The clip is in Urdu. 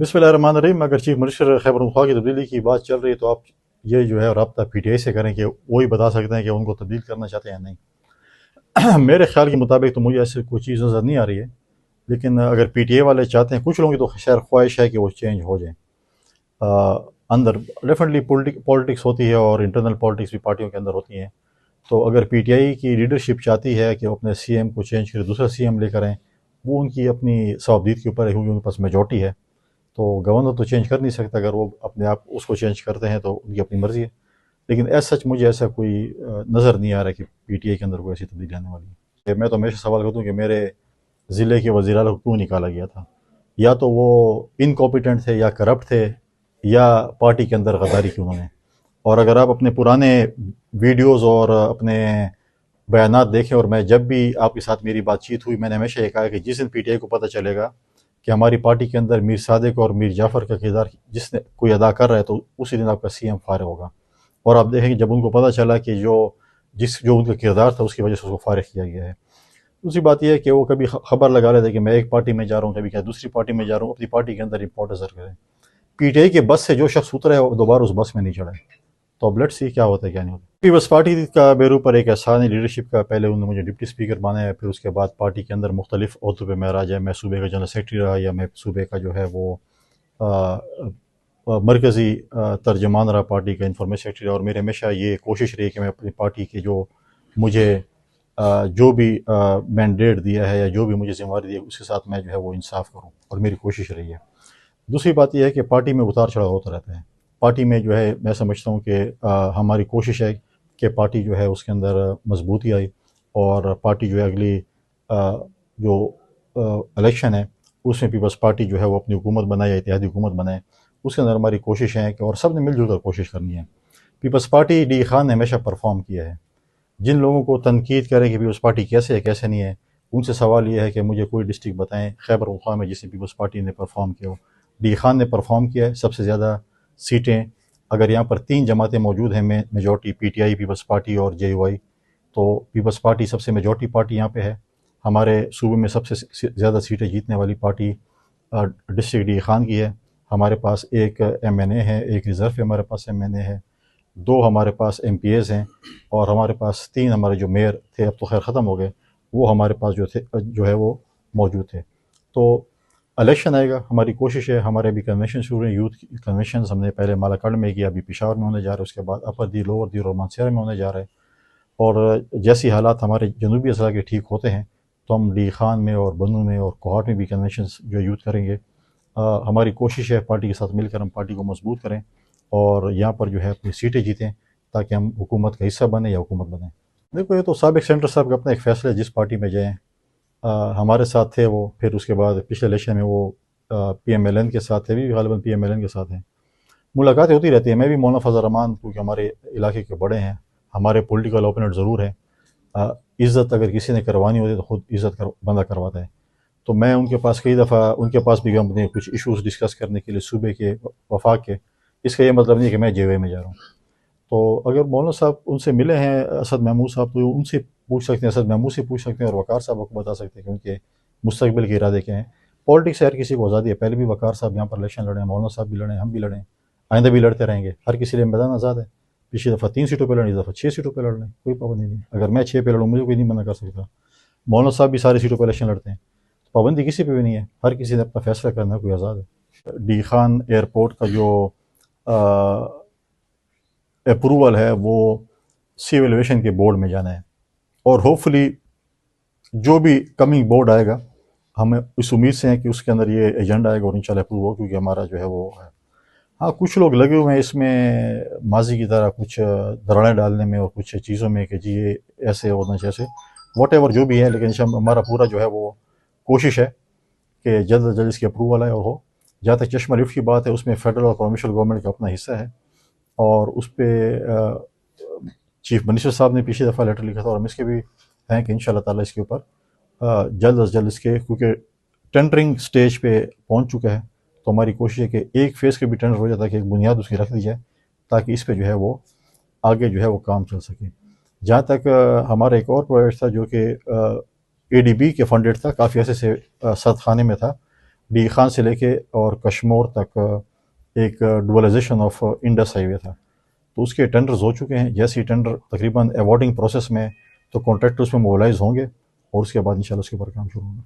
بسم اللہ الرحمن الرحیم. اگر چیف منسٹر خیبر پختونخوا کی تبدیلی کی بات چل رہی ہے تو آپ یہ جو ہے رابطہ پی ٹی آئی سے کریں کہ وہی بتا سکتے ہیں کہ ان کو تبدیل کرنا چاہتے ہیں یا نہیں. میرے خیال کے مطابق تو مجھے ایسی کوئی چیز نظر نہیں آ رہی ہے، لیکن اگر پی ٹی آئی والے چاہتے ہیں، کچھ لوگوں کی تو خیر خواہش ہے کہ وہ چینج ہو جائیں. اندر ڈیفینیٹلی پولیٹکس ہوتی ہے اور انٹرنل پولیٹکس بھی پارٹیوں کے اندر ہوتی ہیں. تو اگر پی ٹی آئی کی لیڈرشپ چاہتی ہے کہ وہ اپنے سی ایم کو چینج کرے، دوسرا سی ایم لے کر آئیں، وہ ان کی اپنی صوابدید کے اوپر ہے، کیونکہ ان کے پاس میجورٹی ہے. تو گورنر تو چینج کر نہیں سکتا، اگر وہ اپنے آپ اس کو چینج کرتے ہیں تو ان کی اپنی مرضی ہے. لیکن ایز سچ مجھے ایسا کوئی نظر نہیں آ رہا کہ پی ٹی آئی کے اندر کوئی ایسی تبدیلی آنے والی ہے. میں تو ہمیشہ سوال کرتا ہوں کہ میرے ضلع کے وزیر اعلیٰ کو کیوں نکالا گیا تھا؟ یا تو وہ انکمپیٹنٹ تھے، یا کرپٹ تھے، یا پارٹی کے اندر غداری کی انہوں نے. اور اگر آپ اپنے پرانے ویڈیوز اور اپنے بیانات دیکھیں، اور میں جب بھی آپ کے ساتھ میری بات چیت ہوئی، میں نے ہمیشہ یہ کہا کہ جس دن پی ٹی آئی کو پتہ چلے گا کہ ہماری پارٹی کے اندر میر صادق اور میر جعفر کا کردار جس نے کوئی ادا کر رہا ہے، تو اسی دن آپ کا سی ایم فارغ ہوگا. اور آپ دیکھیں کہ جب ان کو پتہ چلا کہ جو ان کا کردار تھا اس کی وجہ سے اس کو فارغ کیا گیا ہے. دوسری بات یہ ہے کہ وہ کبھی خبر لگا لیتے کہ میں ایک پارٹی میں جا رہا ہوں، کبھی کہ دوسری پارٹی میں جا رہا ہوں. اپنی پارٹی کے اندر امپورٹنس کریں. پی ٹی آئی کے بس سے جو شخص اترا ہے وہ دوبارہ اس بس میں نہیں چڑھا ہے. تو اب لیٹس سی کیا ہوتا ہے کیا نہیں ہوتا. پیپلز پارٹی کا میرے پر ایک احسان ہے لیڈرشپ کا. پہلے انہوں نے مجھے ڈپٹی اسپیکر بنایا، پھر اس کے بعد پارٹی کے اندر مختلف عہدوں پہ میں راج ہے. میں صوبے کا جنرل سیکرٹری رہا، یا میں صوبے کا جو ہے وہ مرکزی ترجمان رہا پارٹی کا، انفارمیشن سیکرٹری رہا. اور میرے ہمیشہ یہ کوشش رہی کہ میں اپنی پارٹی کے مجھے جو بھی مینڈیٹ دیا ہے یا جو بھی مجھے ذمہ داری دی ہے، اس کے ساتھ میں جو ہے وہ انصاف کروں، اور میری کوشش رہی ہے. دوسری بات یہ ہے کہ پارٹی میں اتار چڑھاؤ ہوتا رہتا ہے. پارٹی میں جو ہے میں سمجھتا ہوں کہ ہماری کوشش ہے کہ پارٹی جو ہے اس کے اندر مضبوطی آئی، اور پارٹی جو ہے اگلی جو الیکشن ہے اس میں پیپلز پارٹی جو ہے وہ اپنی حکومت بنائے یا اتحادی حکومت بنائے. اس کے اندر ہماری کوششیں ہیں کہ اور سب نے مل جل کر کوشش کرنی ہے. پیپلز پارٹی ڈی خان نے ہمیشہ پرفارم کیا ہے. جن لوگوں کو تنقید کریں کہ پیپلز پارٹی کیسے ہے کیسے نہیں ہے، ان سے سوال یہ ہے کہ مجھے کوئی ڈسٹرکٹ بتائیں خیبر پختونخوا میں جس نے پیپلز پارٹی نے پرفارم کیا ہو. ڈی خان نے پرفارم کیا ہے، سب سے زیادہ سیٹیں. اگر یہاں پر 3 جماعتیں موجود ہیں majority, P T I, Peoples Party اور جے یو آئی، تو پیپلز پارٹی سب سے میجورٹی پارٹی یہاں پہ ہے. ہمارے صوبے میں سب سے زیادہ سیٹیں جیتنے والی پارٹی ڈسٹرکٹ ڈی خان کی ہے. ہمارے پاس ایک ایم این اے ہے، ایک ریزرو ہے، ہمارے پاس ایم این اے ہے، 2 ہمارے پاس ایم پی ایز ہیں، اور ہمارے پاس 3 ہمارے جو میئر تھے، اب تو خیر ختم ہو گئے، وہ ہمارے پاس جو ہے وہ موجود تھے. تو الیکشن آئے گا، ہماری کوشش ہے. ہمارے ابھی کنونشن شروع ہیں، یوتھ کنونشنز ہم نے پہلے مالاکنڈ میں کیا، ابھی پشاور میں ہونے جا رہے ہیں، اس کے بعد اپر دی، لوور دی اور مانسہرہ میں ہونے جا رہے ہیں. اور جیسی حالات ہمارے جنوبی اضلاع کے ٹھیک ہوتے ہیں تو ہم ڈی خان میں اور بنو میں اور کوہاٹ میں بھی کنونشنز جو یوتھ کریں گے. ہماری کوشش ہے پارٹی کے ساتھ مل کر ہم پارٹی کو مضبوط کریں اور یہاں پر جو ہے اپنی سیٹیں جیتیں، تاکہ ہم حکومت کا حصہ بنیں یا حکومت بنیں. دیکھو یہ تو سابق سینٹر صاحب کا اپنا ایک فیصلہ ہے، جس پارٹی میں جائیں. ہمارے ساتھ تھے وہ، پھر اس کے بعد پچھلے الیکشن میں وہ پی ایم ایل این کے ساتھ تھے، بھی غالباً پی ایم ایل این کے ساتھ ہیں. ملاقاتیں ہوتی رہتی ہیں. میں بھی مولانا فضل الرحمان، کیونکہ ہمارے علاقے کے بڑے ہیں، ہمارے پولیٹیکل اوپوننٹ ضرور ہیں. عزت اگر کسی نے کروانی ہوتی ہے تو خود عزت بندہ کرواتا ہے. تو میں ان کے پاس کئی دفعہ، ان کے پاس بھی ہم نے کچھ ایشوز ڈسکس کرنے کے لیے صوبے کے، وفاق کے. اس کا یہ مطلب نہیں کہ میں جے وے میں جا رہا ہوں. تو اگر مولانا صاحب ان سے ملے ہیں، اسد محمود صاحب، تو ان سے پوچھ سکتے ہیں، اسد محمود سے پوچھ سکتے ہیں، اور وقار صاحب کو بتا سکتے ہیں کہ ان کے مستقبل کے ارادے کیا ہیں. پالیٹکس سے ہر کسی کو آزادی ہے. پہلے بھی وقار صاحب یہاں پر الیکشن لڑے ہیں، مولانا صاحب بھی لڑے ہیں، ہم بھی لڑیں، آئندہ بھی لڑتے رہیں گے. ہر کسی لیے میدان آزاد ہے. پچھلی دفعہ 3 سیٹوں پہ لڑیں، اس دفعہ 6 سیٹوں پہ لڑ لیں، کوئی پابندی نہیں. اگر میں 6 پہ لڑوں مجھے کوئی نہیں منع کر سکتا. مولانا صاحب بھی ساری سیٹوں پہ الیکشن لڑتے ہیں. پابندی کسی پہ بھی نہیں ہے، ہر کسی نے اپنا فیصلہ کرنا کوئی آزاد ہے. ڈی خان ایئرپورٹ کا جو اپروول ہے وہ سول ایویشن کے بورڈ میں جانا ہے، اور ہوپ فلی جو بھی کمنگ بورڈ آئے گا ہمیں اس امید سے ہیں کہ اس کے اندر یہ ایجنڈا آئے گا اور انشاءاللہ اپروو ہو، کیونکہ ہمارا جو ہے وہ ہے. ہاں کچھ لوگ لگے ہوئے ہیں اس میں ماضی کی طرح کچھ دراڑیں ڈالنے میں اور کچھ چیزوں میں کہ جی یہ ایسے ہونا جیسے واٹ ایور جو بھی ہے. لیکن انشاءاللہ ہمارا پورا جو ہے وہ کوشش ہے کہ جلد از جلد اس کی اپروول آئے اور ہو. جہاں تک چشمہ لفٹ کی بات ہے، اس میں فیڈرل اور پروونشل گورنمنٹ کا اپنا حصہ ہے، اور اس پہ چیف منسٹر صاحب نے پچھلی دفعہ لیٹر لکھا تھا، اور ہم اس کے بھی ہیں کہ انشاءاللہ تعالیٰ اس کے اوپر جلد از جلد اس کے، کیونکہ ٹینڈرنگ سٹیج پہ پہنچ چکا ہے. تو ہماری کوشش ہے کہ ایک فیز کے بھی ٹینڈر ہو جاتا ہے، کہ ایک بنیاد اس کی رکھ دی جائے تاکہ اس پہ جو ہے وہ آگے جو ہے وہ کام چل سکے. جہاں تک ہمارا ایک اور پروجیکٹ تھا جو کہ اے ڈی بی کے فنڈیڈ تھا، کافی عرصے سے سرد خانے میں تھا، ڈی خان سے لے کے اور کشمور تک ایک ڈوبلائزیشن آف انڈس ہائی وے تھا، تو اس کے ٹینڈرز ہو چکے ہیں. جیسے ہی ٹینڈر تقریباً ایوارڈنگ پروسیس میں تو کانٹریکٹرز میں موبلائز ہوں گے اور اس کے بعد انشاءاللہ اس کے اوپر کام شروع ہوگا.